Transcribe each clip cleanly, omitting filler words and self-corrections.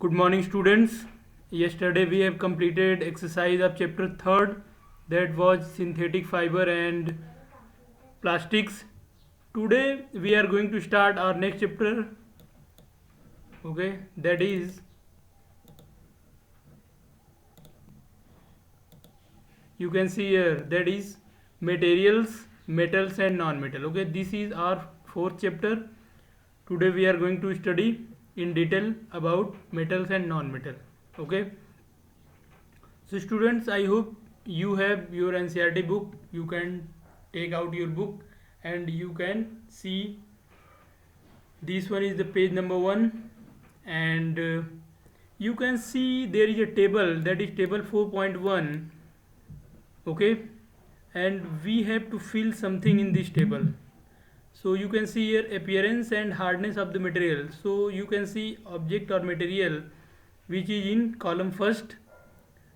Good morning, students. Yesterday we have completed exercise of chapter 3rd, that was synthetic fiber and plastics. Today we are going to start our next chapter. Okay, that is, you can see here, that is materials, metals and non-metal. Okay, this is our fourth chapter. Today we are going to study in detail about metals and non-metal. Okay, so students, I hope you have your NCERT book. You can take out your book and you can see this one is the page number 1, and you can see there is a table, that is table 4.1. Okay, and we have to fill something in this table. So you can see here appearance and hardness of the material. So you can see object or material which is in column first.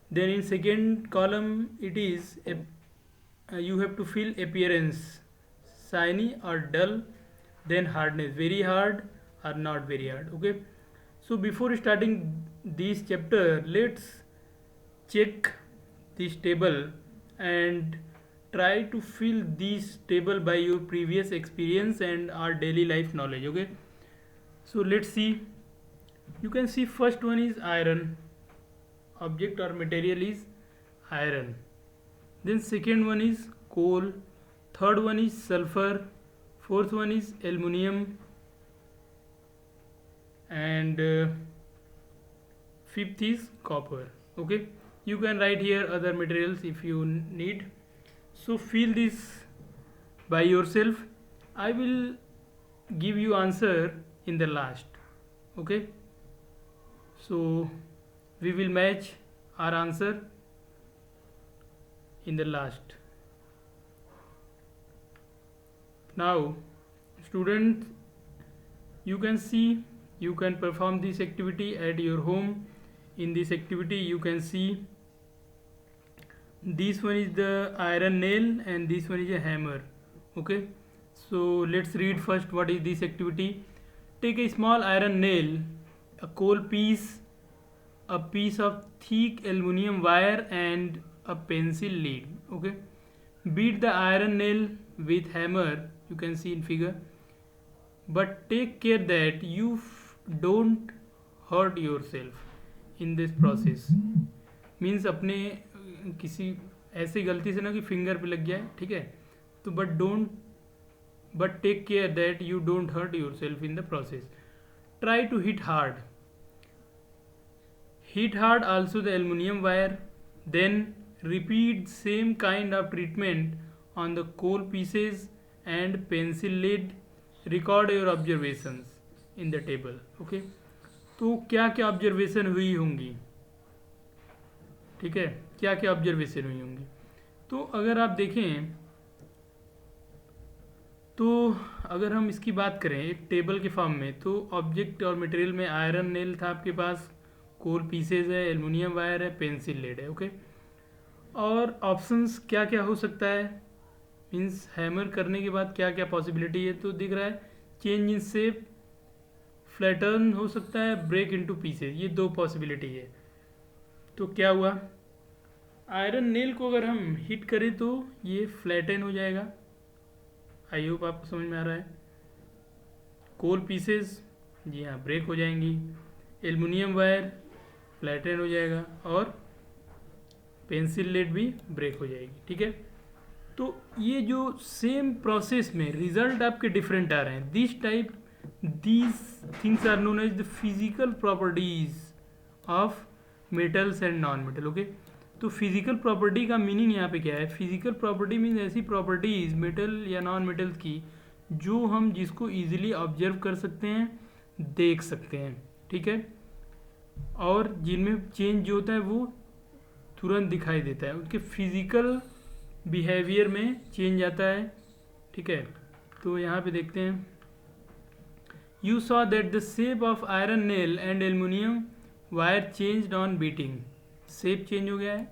Then in second column it is you have to fill appearance, shiny or dull. Then hardness, very hard or not very hard. Okay, so before starting this chapter, let's check this table and try to fill this table by your previous experience and our daily life knowledge. Okay, so let's see. You can see first one is iron, object or material is iron. Then second one is coal, third one is sulfur, fourth one is aluminium, and fifth is copper. Okay, you can write here other materials if you need. So fill this by yourself. I will give you answer in the last. Okay, so we will match our answer in the last. Now students, you can see you can perform this activity at your home. In this activity you can see this one is the iron nail and this one is a hammer. Okay, so let's read first what is this activity. Take a small iron nail, a coal piece, a piece of thick aluminum wire and a pencil lead. Okay, beat the iron nail with hammer, you can see in figure, but take care that you don't hurt yourself in this process. Means अपने किसी ऐसी गलती से ना कि finger पे लग जाए, ठीक है, तो but take care that you don't hurt yourself in the process. Try to hit hard also the aluminium wire, then repeat same kind of treatment on the coal pieces and pencil lead. Record your observations in the table. Okay, तो क्या क्या observation हुई होंगी, ठीक है, क्या क्या observation हुई होंगी. तो अगर आप देखें, तो अगर हम इसकी बात करें एक टेबल के फॉर्म में, तो ऑब्जेक्ट और मटेरियल में आयरन नेल था आपके पास, कोल पीसेज है, एल्युमिनियम वायर है, पेंसिल लेड है. ओके, और ऑप्शंस क्या क्या हो सकता है, मीन्स हैमर करने के बाद क्या क्या पॉसिबिलिटी है. तो दिख रहा है चेंज इन शेप, फ्लैटर्न हो सकता है, ब्रेक इनटू पीसेज, ये दो पॉसिबिलिटी है. तो क्या हुआ, आयरन नेल को अगर हम हिट करें तो ये फ्लैटन हो जाएगा. आई होप आपको समझ में आ रहा है. कोल पीसेस, जी हाँ, ब्रेक हो जाएंगी. एल्युमिनियम वायर फ्लैटन हो जाएगा और पेंसिल लेड भी ब्रेक हो जाएगी. ठीक है, तो ये जो सेम प्रोसेस में रिजल्ट आपके डिफरेंट आ रहे हैं. these things are known as the physical properties of metals and non-metal. Okay, तो फिजिकल प्रॉपर्टी का मीनिंग यहाँ पे क्या है. फिजिकल प्रॉपर्टी मीन्स ऐसी प्रॉपर्टीज मेटल या नॉन मेटल्स की जो हम जिसको इजीली ऑब्जर्व कर सकते हैं, देख सकते हैं, ठीक है, और जिनमें चेंज जो होता है वो तुरंत दिखाई देता है, उनके फिजिकल बिहेवियर में चेंज आता है. ठीक है, तो यहाँ पे देखते हैं. You saw that the shape of iron nail and aluminium wire changed on beating. Shape change हो गया है.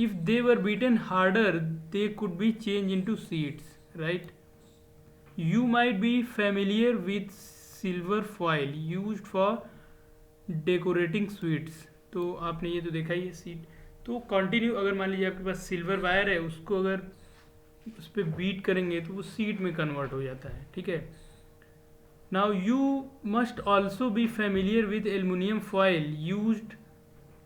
If they were beaten harder, they could be changed into sheets, right? You might be familiar with silver foil used for decorating sweets, तो आपने ये तो देखा ही है seat. तो कंटिन्यू अगर मान लीजिए आपके पास सिल्वर वायर है, उसको अगर उस पर बीट करेंगे तो वो सीट में कन्वर्ट हो जाता है, ठीक है। Now you must also be familiar with aluminium foil used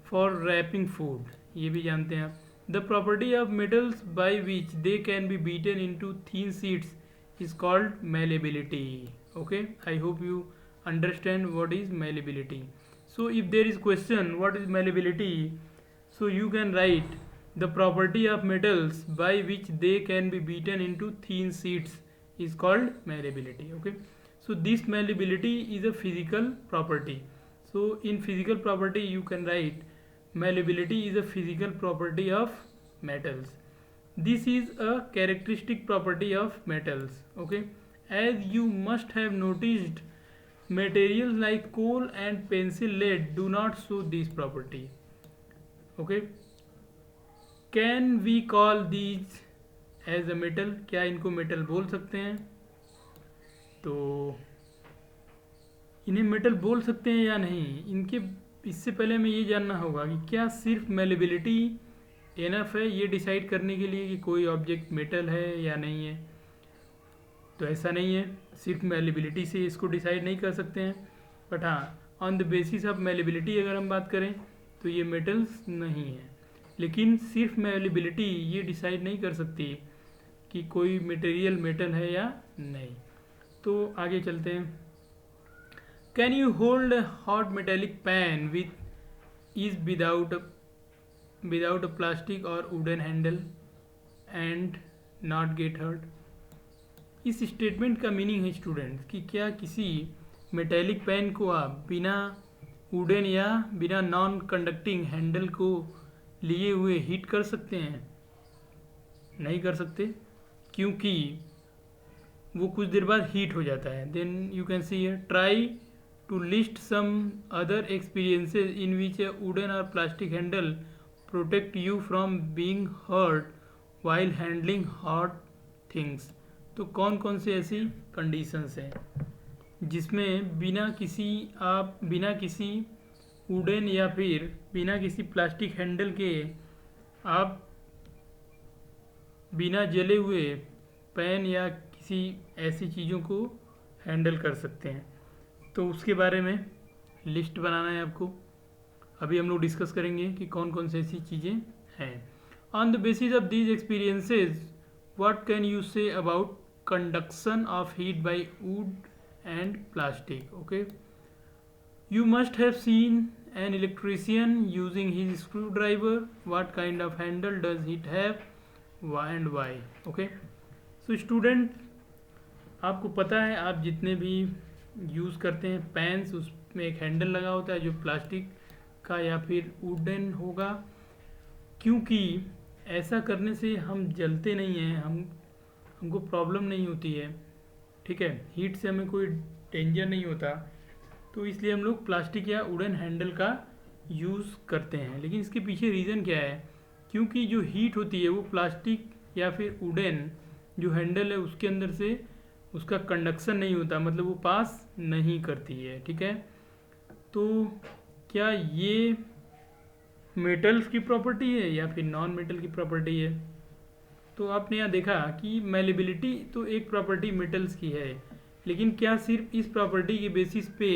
for wrapping food, ये भी जानते हैं आप। The property of metals by which they can be beaten into thin sheets is called malleability. Okay, I hope you understand what is malleability. So if there is question what is malleability, so you can write the property of metals by which they can be beaten into thin sheets is called malleability. Okay, so this malleability is a physical property. So in physical property you can write malleability is a physical property of metals. This is a characteristic property of metals. Okay, as you must have noticed, materials like coal and pencil lead do not show this property. Okay, can we call these as a metal? क्या इनको metal बोल सकते हैं? तो इन्हें metal बोल सकते हैं या नहीं, इनके इससे पहले हमें ये जानना होगा कि क्या सिर्फ मेलेबिलिटी एनफ है ये डिसाइड करने के लिए कि कोई ऑब्जेक्ट मेटल है या नहीं है। तो ऐसा नहीं है, सिर्फ मेलेबिलिटी से इसको डिसाइड नहीं कर सकते हैं, बट हाँ on the basis of malleability अगर हम बात करें तो ये मेटल्स नहीं है। लेकिन सिर्फ मेलेबिलिटी ये डिसाइड नहीं कर सकती कि कोई मटेरियल मेटल है या नहीं। तो आगे चलते हैं। Can you hold hot metallic pan with is without a plastic or wooden handle and not get hurt? इस स्टेटमेंट का मीनिंग है स्टूडेंट्स कि क्या किसी मेटेलिक पेन को आप बिना वुडन या बिना नॉन कंडक्टिंग हैंडल को लिए हुए हीट कर सकते हैं? नहीं कर सकते, क्योंकि वो कुछ देर बाद हीट हो जाता है। Then you can see here, try to list some other experiences in which a wooden or plastic handle protect you from being hurt while handling hot things. तो कौन कौन से ऐसी कंडीशंस हैं जिसमें बिना किसी वुडन या फिर बिना किसी प्लास्टिक हैंडल के आप बिना जले हुए पेन या किसी ऐसी चीज़ों को हैंडल कर सकते हैं? तो उसके बारे में लिस्ट बनाना है आपको। अभी हम लोग डिस्कस करेंगे कि कौन कौन सी ऐसी चीज़ें हैं। On the basis of these experiences what can you say about conduction of heat by wood and plastic? Okay, you must have seen an electrician using his screwdriver. What kind of handle does it have and why? Okay, so student, आपको पता है आप जितने भी use करते हैं pens, उसमें एक हैंडल लगा होता है जो प्लास्टिक का या फिर वुडन होगा, क्योंकि ऐसा करने से हम जलते नहीं हैं, हमको प्रॉब्लम नहीं होती है, ठीक है, हीट से हमें कोई डेंजर नहीं होता, तो इसलिए हम लोग प्लास्टिक या वुडन हैंडल का यूज़ करते हैं। लेकिन इसके पीछे रीज़न क्या है? क्योंकि जो हीट होती है वो प्लास्टिक या फिर वुडन जो हैंडल है उसके अंदर से उसका कंडक्शन नहीं होता, मतलब वो पास नहीं करती है, ठीक है। तो क्या ये मेटल्स की प्रॉपर्टी है या फिर नॉन मेटल की प्रॉपर्टी है? तो आपने यहाँ देखा कि मेलेबिलिटी तो एक प्रॉपर्टी मेटल्स की है, लेकिन क्या सिर्फ इस प्रॉपर्टी के बेसिस पे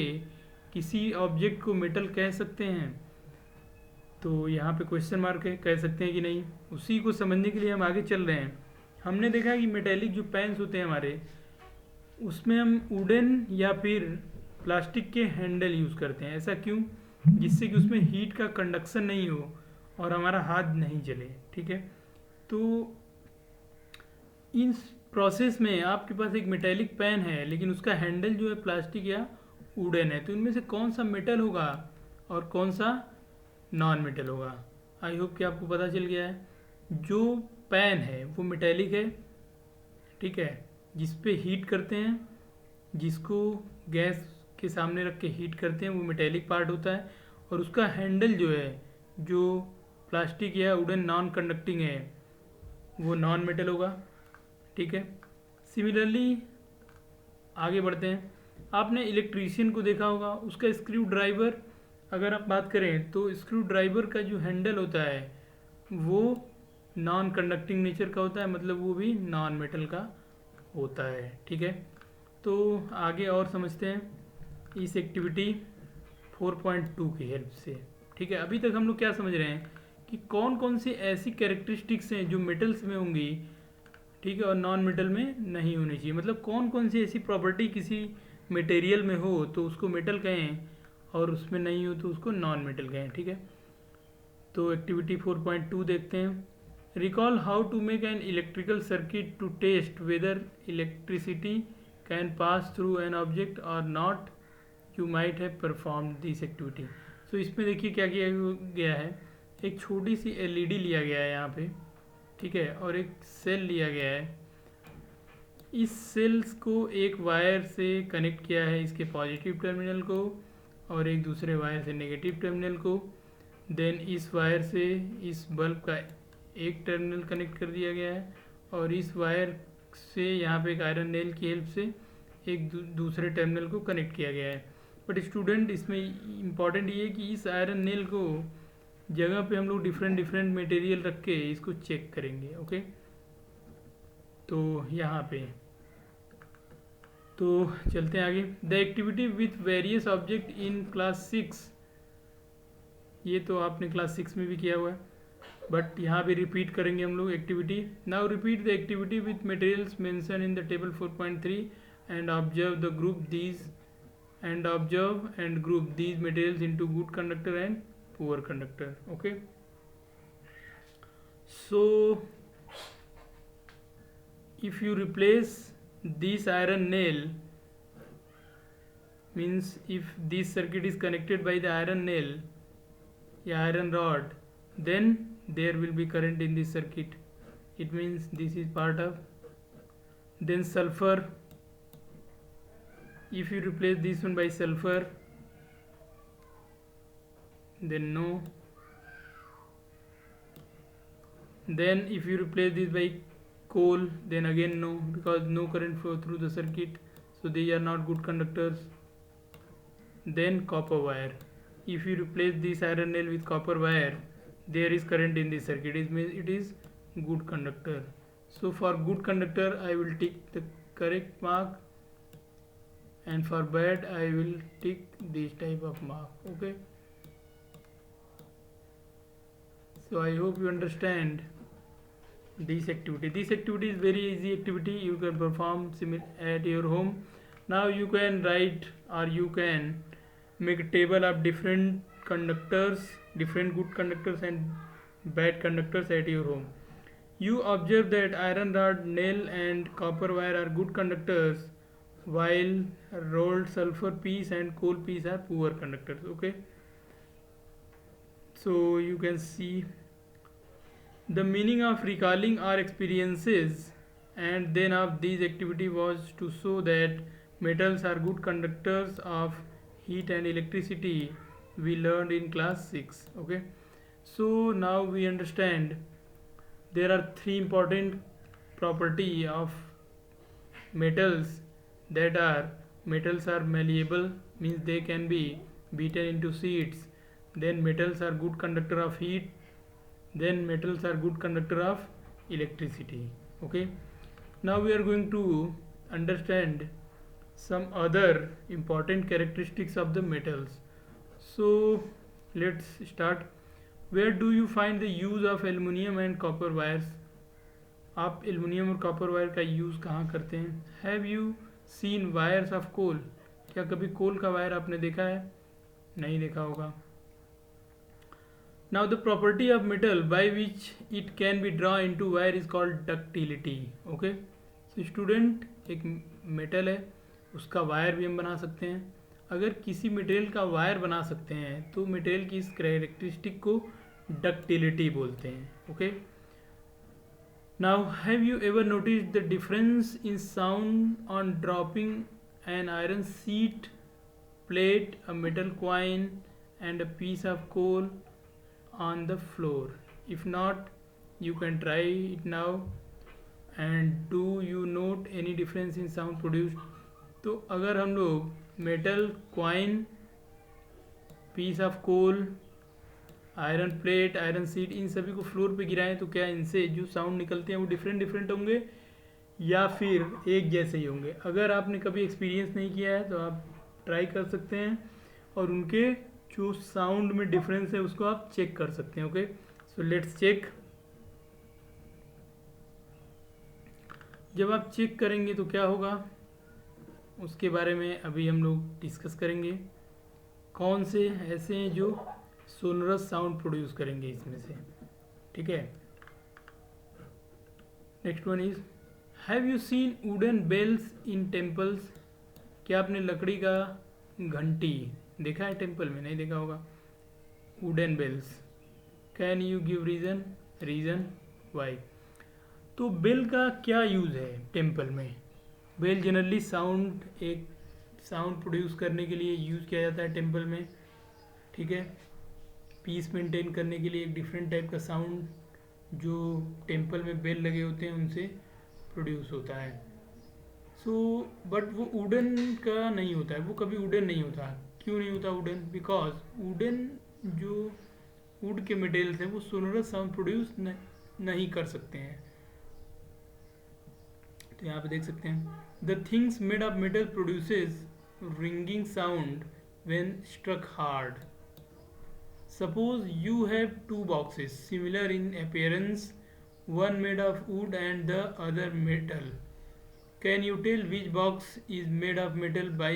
किसी ऑब्जेक्ट को मेटल कह सकते हैं? तो यहाँ पे क्वेश्चन मार्क है, कह सकते हैं कि नहीं। उसी को समझने के लिए हम आगे चल रहे हैं। हमने देखा कि मेटेलिक जो पेन्स होते हैं हमारे, उसमें हम वुडन या फिर प्लास्टिक के हैंडल यूज़ करते हैं। ऐसा क्यों? जिससे कि उसमें हीट का कंडक्शन नहीं हो और हमारा हाथ नहीं जले, ठीक है। तो इस प्रोसेस में आपके पास एक मेटेलिक पेन है लेकिन उसका हैंडल जो है प्लास्टिक या वुडन है, तो इनमें से कौन सा मेटल होगा और कौन सा नॉन मेटल होगा? आई होप कि आपको पता चल गया है। जो पेन है वो मेटेलिक है, ठीक है, जिस पे हीट करते हैं, जिसको गैस के सामने रख के हीट करते हैं, वो मेटेलिक पार्ट होता है। और उसका हैंडल जो है, जो प्लास्टिक या वुडन नॉन कंडक्टिंग है, वो नॉन मेटल होगा, ठीक है। सिमिलरली आगे बढ़ते हैं। आपने इलेक्ट्रीशियन को देखा होगा, उसका स्क्रू ड्राइवर अगर आप बात करें तो स्क्रू ड्राइवर का जो हैंडल होता है वो नॉन कंडक्टिंग नेचर का होता है, मतलब वो भी नॉन मेटल का होता है। ठीक है, तो आगे और समझते हैं इस एक्टिविटी 4.2 की हेल्प से। ठीक है, अभी तक हम लोग क्या समझ रहे हैं कि कौन कौन सी ऐसी कैरेक्टरिस्टिक्स हैं जो मेटल्स में होंगी, ठीक है, और नॉन मेटल में नहीं होनी चाहिए। मतलब कौन कौन सी ऐसी प्रॉपर्टी किसी मटेरियल में हो तो उसको मेटल कहें और उसमें नहीं हो तो उसको नॉन मेटल कहें। ठीक है, तो एक्टिविटी 4.2 देखते हैं। Recall how to make an electrical circuit to test whether electricity can pass through an object or not, you might have perform this activity. So इसमें देखिए क्या किया गया है, एक छोटी सी एलईडी लिया गया है यहाँ पे, ठीक है, और एक सेल लिया गया है। इस सेल्स को एक वायर से कनेक्ट किया है, इसके पॉजिटिव टर्मिनल को, और एक दूसरे वायर से नेगेटिव टर्मिनल को। देन इस वायर से इस बल्ब का एक टर्मिनल कनेक्ट कर दिया गया है, और इस वायर से यहाँ पे एक आयरन नेल की हेल्प से एक दूसरे टर्मिनल को कनेक्ट किया गया है। बट स्टूडेंट, इसमें इम्पॉर्टेंट ये है कि इस आयरन नेल को जगह पे हम लोग डिफरेंट डिफरेंट मटेरियल रख के इसको चेक करेंगे। ओके, तो यहाँ पे तो चलते हैं आगे। The activity with various object in class 6, ये तो आपने क्लास 6 में भी किया हुआ है, बट यहाँ भी रिपीट करेंगे हम लोग activity. Now repeat the activity with materials mention in the table 4.3 and observe the group these and group these materials into good conductor and poor conductor. Okay, so if you replace this iron nail, means if this circuit is connected by the iron nail, iron rod, then there will be current in this circuit. It means this is part of. Then sulfur, if you replace this one by sulfur, then no. Then if you replace this by coal, then again no, because no current flow through the circuit, so these are not good conductors. Then copper wire, if you replace this iron nail with copper wire, there is current in this circuit, it means it is good conductor. So for good conductor I will tick the correct mark, and for bad I will tick this type of mark. Okay, so I hope you understand this activity. This activity is very easy activity, you can perform at your home. Now you can write or you can make a table of different conductors, different good conductors and bad conductors at your home. You observe that iron rod, nail and copper wire are good conductors, while rolled sulfur piece and coal piece are poor conductors. Okay, so you can see the meaning of recalling our experiences and then of these activity was to show that metals are good conductors of heat and electricity, we learned in class 6. Okay, so now we understand there are three important property of metals, that are metals are malleable, means they can be beaten into sheets. Then metals are good conductor of heat. Then metals are good conductor of electricity. Okay, now we are going to understand some other important characteristics of the metals. So let's start. Where do you find the use of aluminium and copper wires? आप aluminium और copper wire का use कहाँ करते हैं? Have you seen wires of coal? क्या कभी कोल का wire आपने देखा है? नहीं देखा होगा. Now the property of metal by which it can be drawn into wire is called ductility. Okay, so student, एक मेटल है, उसका वायर भी हम बना सकते हैं. अगर किसी मटेरियल का वायर बना सकते हैं तो मटेरियल की इस कैरेक्टरिस्टिक को डक्टिलिटी बोलते हैं. Okay, now have you ever noticed the difference in sound on dropping an iron sheet, plate, a metal coin and a piece of coal on the floor? If not, you can try it now. And do you note any difference in sound produced? तो अगर हम लोग metal coin, piece of coal, iron plate, iron sheet, इन सभी को floor पे गिराएं तो क्या इनसे जो साउंड निकलते हैं वो डिफरेंट डिफरेंट होंगे या फिर एक जैसे ही होंगे? अगर आपने कभी एक्सपीरियंस नहीं किया है तो आप ट्राई कर सकते हैं और उनके जो साउंड में डिफरेंस है उसको आप चेक कर सकते हैं। Okay, so let's check. जब आप चेक करेंगे तो क्या होगा उसके बारे में अभी हम लोग डिस्कस करेंगे। कौन से ऐसे हैं जो सोनरस साउंड प्रोड्यूस करेंगे इसमें से, ठीक है। Next one is, have you seen wooden bells in temples? क्या आपने लकड़ी का घंटी देखा है टेम्पल में? नहीं देखा होगा। Wooden bells, can you give reason why? तो बेल का क्या यूज़ है टेम्पल में? बेल जनरली एक साउंड प्रोड्यूस करने के लिए यूज़ किया जाता है टेम्पल में, ठीक है। पीस मेंटेन करने के लिए एक डिफरेंट टाइप का साउंड जो टेम्पल में बेल लगे होते हैं उनसे प्रोड्यूस होता है। सो बट वो वुडन का नहीं होता है, वो कभी वुडन नहीं होता। क्यों नहीं होता वुडन? बिकॉज वुडन जो वुड के मटेरियल्स हैं वो सोनरस साउंड प्रोड्यूस नहीं कर सकते हैं। तो यहाँ पे देख सकते हैं, the things made of metal produces ringing sound when struck hard. Suppose you have two boxes similar in appearance, one made of wood and the other metal. Can you tell which box is made of metal by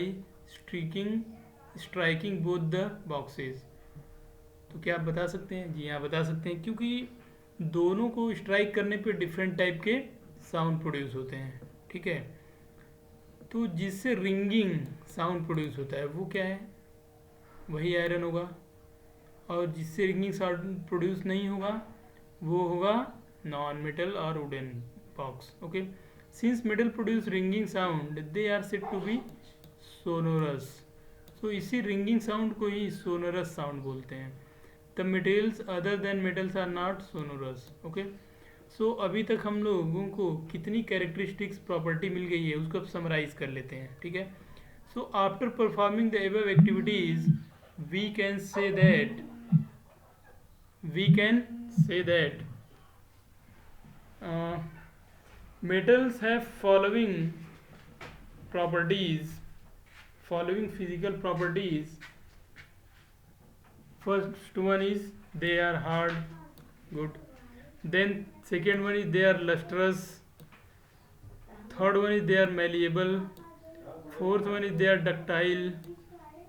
striking both the boxes? तो क्या आप बता सकते हैं? जी हाँ, बता सकते हैं, क्योंकि दोनों को स्ट्राइक करने पे डिफरेंट टाइप के साउंड प्रोड्यूस होते हैं, ठीक है। तो जिससे रिंगिंग साउंड प्रोड्यूस होता है वो क्या है? वही आयरन होगा। और जिससे रिंगिंग साउंड प्रोड्यूस नहीं होगा वो होगा नॉन मेटल और wooden box. Okay, since metal produce ringing sound they are said to be sonorous. So इसी रिंगिंग साउंड को ही सोनोरस साउंड बोलते हैं। The materials other than metals are not sonorous. Okay, so अभी तक हम लोगों को कितनी कैरेक्टरिस्टिक्स प्रॉपर्टी मिल गई है उसको अब समराइज कर लेते हैं, ठीक है। So after performing the above activities we can say that metals have following physical properties. First one is they are hard, good. Then second one is they are lustrous. Third one is they are malleable. Fourth one is they are ductile.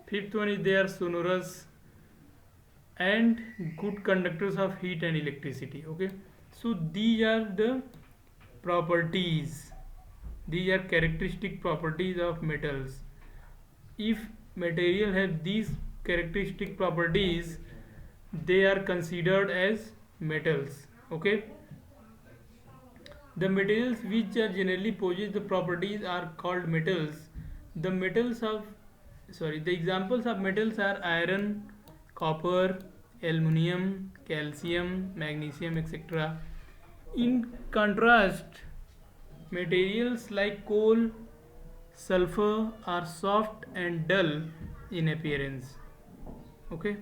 Fifth one is they are sonorous and good conductors of heat and electricity. Okay, so these are the properties, these are characteristic properties of metals. If material have these characteristic properties they are considered as metals. Okay, the materials which are generally possess the properties are called metals. The examples of metals are iron, copper, aluminum, calcium, magnesium, etc. In contrast, materials like coal, sulfur are soft and dull in appearance. Okay,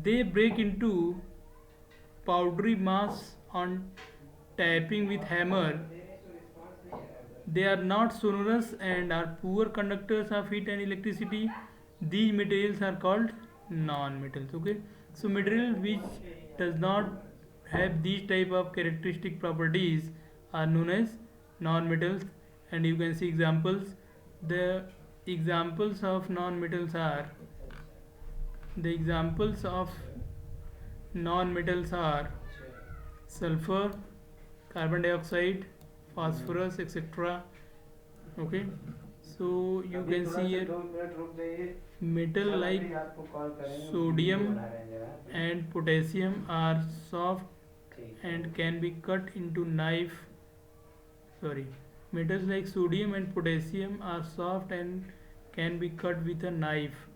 they break into powdery mass on tapping with hammer. They are not sonorous and are poor conductors of heat and electricity. These materials are called non-metals. Okay, so material which does not have these type of characteristic properties are known as non-metals. And you can see examples. The examples of non-metals are sulfur, carbon dioxide, phosphorus, etc. Okay, so you can see here metal like sodium and potassium are soft and can be cut into knife. Metals like sodium and potassium are soft and can be cut with a knife.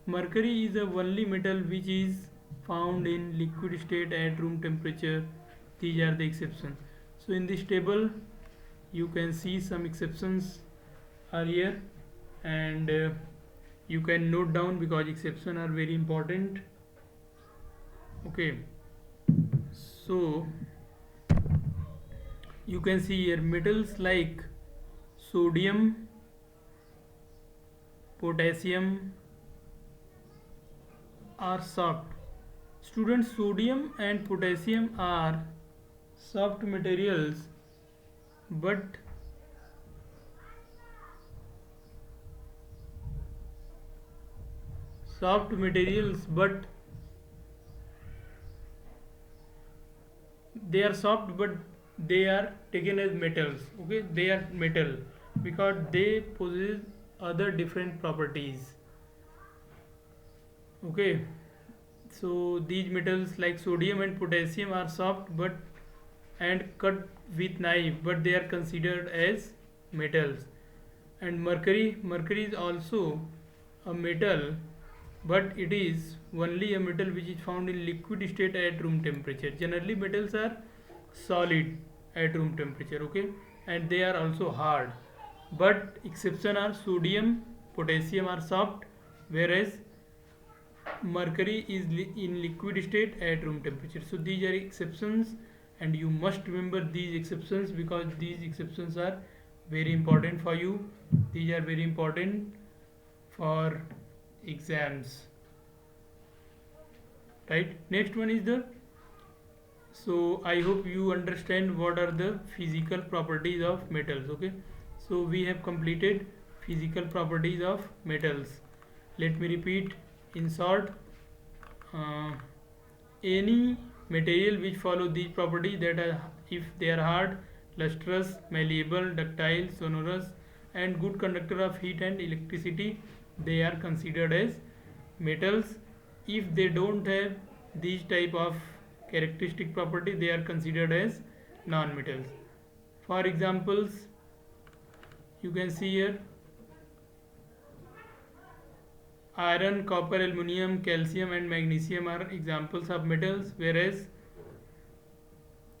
Mercury is the only metal which is found in liquid state at room temperature. These are the exceptions. So in this table you can see some exceptions are here, and you can note down because exception are very important. Okay, so you can see here metals like sodium, potassium are soft. Students, sodium and potassium are soft materials, but they are soft, but they are taken as metals. Okay, they are metal because they possess other different properties. Okay, so these metals like sodium and potassium are soft but and cut with knife, but they are considered as metals. And mercury is also a metal, but it is only a metal which is found in liquid state at room temperature. Generally metals are solid at room temperature. Okay, and they are also hard, but exception are sodium, potassium are soft, whereas mercury is in liquid state at room temperature. So these are exceptions, and you must remember these exceptions because these exceptions are very important for you. These are very important for exams, right? Next one is the, so I hope you understand what are the physical properties of metals. Okay, so we have completed physical properties of metals. Let me repeat in short. Any material which follow these properties, that are if they are hard, lustrous, malleable, ductile, sonorous and good conductor of heat and electricity, they are considered as metals. If they don't have these type of characteristic property, they are considered as non-metals. For examples, you can see here iron, copper, aluminum, calcium and magnesium are examples of metals, whereas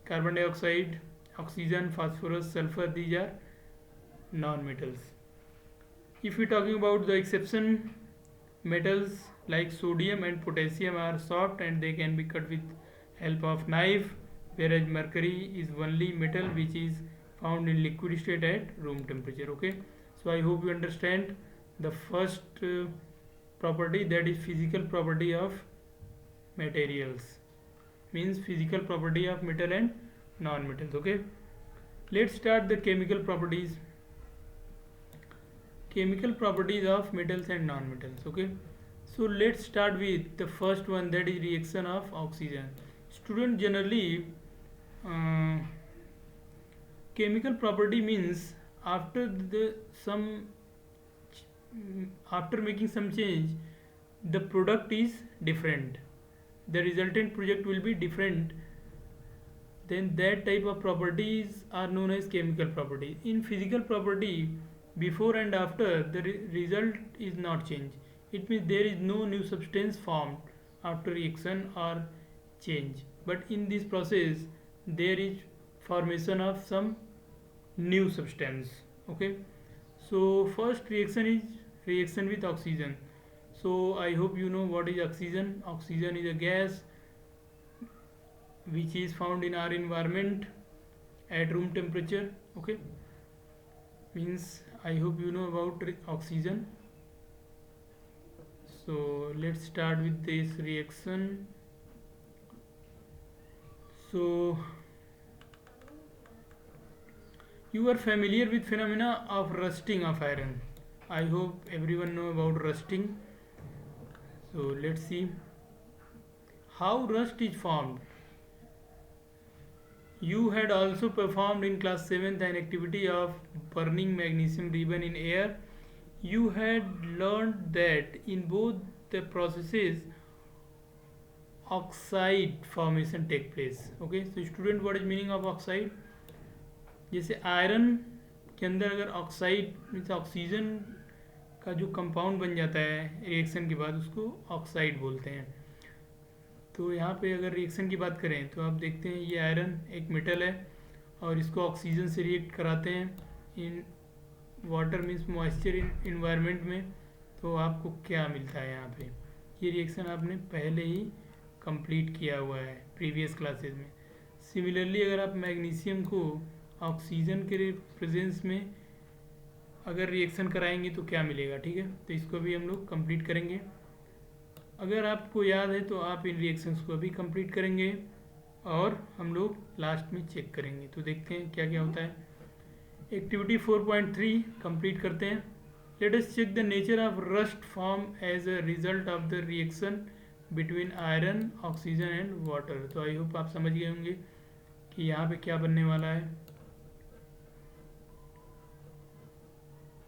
carbon dioxide, oxygen, phosphorus, sulfur, these are non-metals. If we are talking about the exception, metals like sodium and potassium are soft and they can be cut with help of knife, whereas mercury is only metal which is found in liquid state at room temperature. Okay, so I hope you understand the first property, that is physical property of materials, means physical property of metal and non-metals. Okay, let's start the chemical properties of metals and non-metals. Okay, so let's start with the first one, that is reaction of oxygen. Student, generally chemical property means after making some change, the product is different, the resultant product will be different, then that type of properties are known as chemical property. In physical property, before and after, the result is not changed. It means there is no new substance formed after reaction or change, but in this process there is formation of some new substance. Okay, so first reaction is reaction with oxygen. So I hope you know what is oxygen. Oxygen is a gas which is found in our environment at room temperature. Okay, means I hope you know about oxygen. So let's start with this reaction. So you are familiar with phenomena of rusting of iron. I hope everyone know about rusting. So let's see how rust is formed. You had also performed in class 7th an activity of burning magnesium ribbon in air. You had learned that in both the processes oxide formation take place. Okay, so student, what is meaning of oxide? जैसे iron के अंदर अगर oxide means oxygen का जो compound बन जाता है reaction के बाद, उसको ऑक्साइड बोलते हैं. तो यहाँ पे अगर रिएक्शन की बात करें तो आप देखते हैं ये आयरन एक मेटल है और इसको ऑक्सीजन से रिएक्ट कराते हैं in water means moisture environment में, तो आपको क्या मिलता है यहाँ पे, ये रिएक्शन आपने पहले ही कंप्लीट किया हुआ है प्रीवियस क्लासेस में। सिमिलरली अगर आप मैग्नीशियम को ऑक्सीजन के प्रेजेंस में अगर रिएक्शन कराएंगे तो क्या मिलेगा, ठीक है, तो इसको भी हम लोग कंप्लीट करेंगे। अगर आपको याद है तो आप इन रिएक्शंस को भी कंप्लीट करेंगे और हम लोग लास्ट में चेक करेंगे। तो देखते हैं क्या क्या होता है। एक्टिविटी 4.3 कंप्लीट करते हैं। Let us check the nature of rust form as a result of the reaction between iron, oxygen and water. तो आई होप आप समझ गए होंगे कि यहाँ पे क्या बनने वाला है।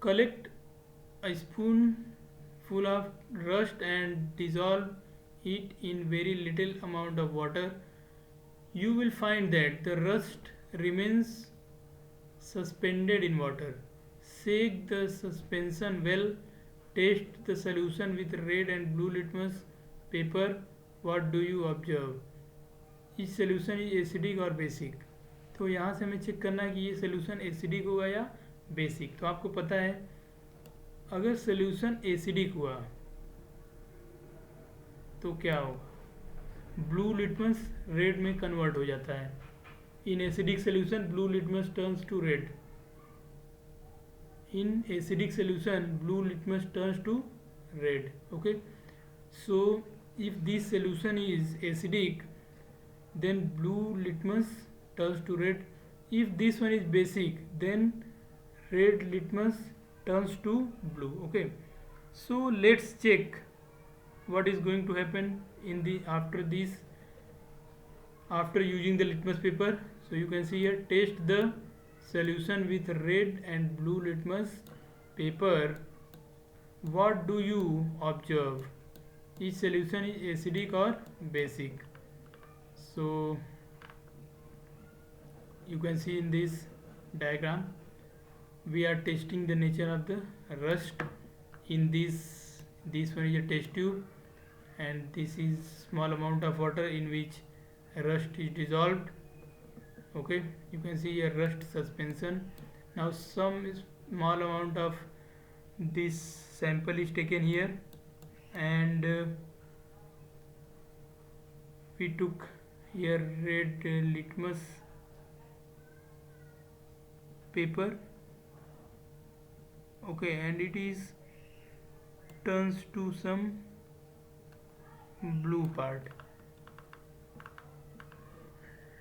Collect a spoon full of rust and dissolve it in very little amount of water. You will find that the rust remains suspended in water. Shake the suspension well. Test the solution with red and blue litmus paper. What do you observe? Each solution is acidic or basic. तो यहाँ से हमें check करना है कि ये solution acidic होगा या बेसिक। तो आपको पता है अगर सोल्यूशन एसिडिक हुआ तो क्या होगा, ब्लू लिटमस रेड में कन्वर्ट हो जाता है। In acidic solution blue litmus turns to red. In acidic solution blue litmus turns to red. Okay, so if this solution is acidic then blue litmus turns to red. If this one is basic then red litmus turns to blue. Okay, so let's check what is going to happen in the after using the litmus paper. So you can see here, test the solution with red and blue litmus paper. What do you observe? Each solution is acidic or basic. So you can see in this diagram we are testing the nature of the rust. In this one is a test tube and this is small amount of water in which rust is dissolved. Okay, you can see a rust suspension. Now some small amount of this sample is taken here and we took here red litmus paper. Okay, and it is turns to some blue part.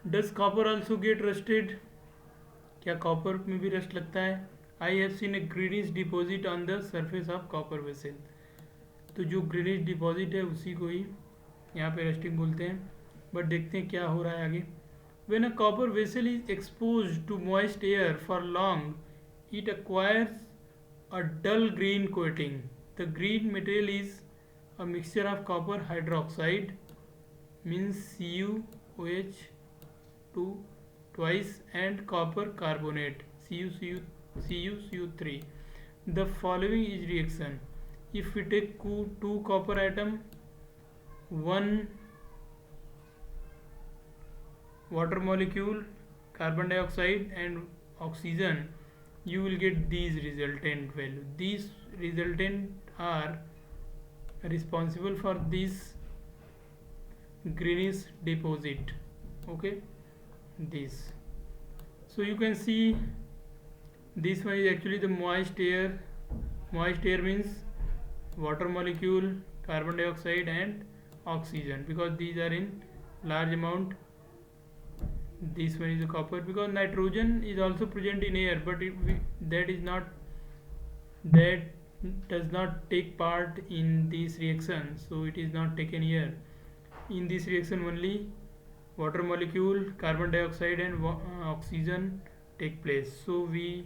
Does copper also get rusted? क्या copper में भी rust लगता है? I have seen a greenish deposit on the surface of copper vessel. तो जो greenish deposit है उसी को ही यहाँ पे रस्टिंग बोलते हैं। बट देखते हैं क्या हो रहा है आगे। When a copper vessel is exposed to moist air for long, it acquires a dull green coating. The green material is a mixture of copper hydroxide, means CuOH2 twice, and copper carbonate, CuCu3. The following is reaction. If we take two copper atom, one water molecule, carbon dioxide and oxygen, you will get these resultant value. These resultant are responsible for this greenish deposit. Okay, this. So you can see this one is actually the moist air. Moist air means water molecule, carbon dioxide and oxygen, because these are in large amount. This one is a copper, because nitrogen is also present in air, but that does not take part in this reaction, so it is not taken here. In this reaction only water molecule, carbon dioxide and oxygen take place. So we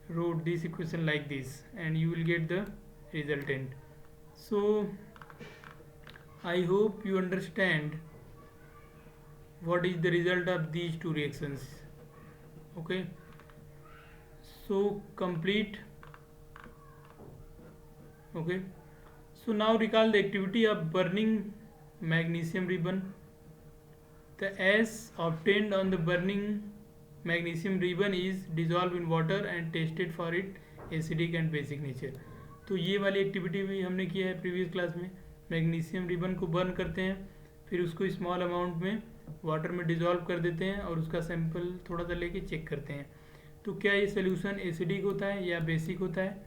wrote this equation like this and you will get the resultant. So I hope you understand what is the result of these two reactions. Okay, so complete. Okay, so now recall the activity of burning magnesium ribbon. The ash obtained on the burning magnesium ribbon is dissolved in water and tested for its acidic and basic nature. तो ये वाली activity भी हमने किया है previous class में। Magnesium ribbon को burn करते हैं, फिर उसको स्मॉल अमाउंट में वाटर में डिज़ोल्व कर देते हैं और उसका सैंपल थोड़ा सा लेके चेक करते हैं। तो क्या ये सोल्यूशन एसिडिक होता है या बेसिक होता है,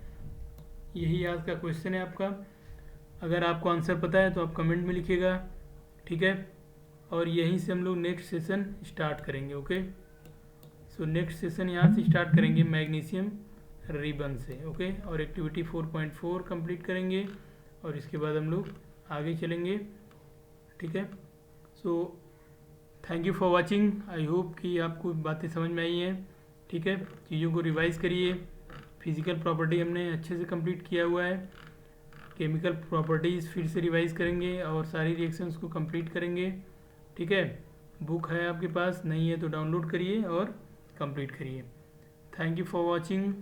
यही आज का क्वेश्चन है आपका। अगर आपको आंसर पता है तो आप कमेंट में लिखिएगा, ठीक है। और यहीं से हम लोग नेक्स्ट सेशन स्टार्ट करेंगे, ओके। सो नेक्स्ट सेशन यहाँ से स्टार्ट करेंगे मैग्नीशियम रिबन से, ओके। और एक्टिविटी 4.4 कंप्लीट करेंगे और इसके बाद हम लोग आगे चलेंगे, ठीक है। So thank you for watching. I hope कि आपको बातें समझ में आई हैं, ठीक है। चीज़ों को रिवाइज़ करिए। फिजिकल प्रॉपर्टी हमने अच्छे से कंप्लीट किया हुआ है, केमिकल प्रॉपर्टीज़ फिर से रिवाइज़ करेंगे और सारी रिएक्शंस को कंप्लीट करेंगे, ठीक है। बुक है आपके पास, नहीं है तो डाउनलोड करिए और कंप्लीट करिए। Thank you for watching.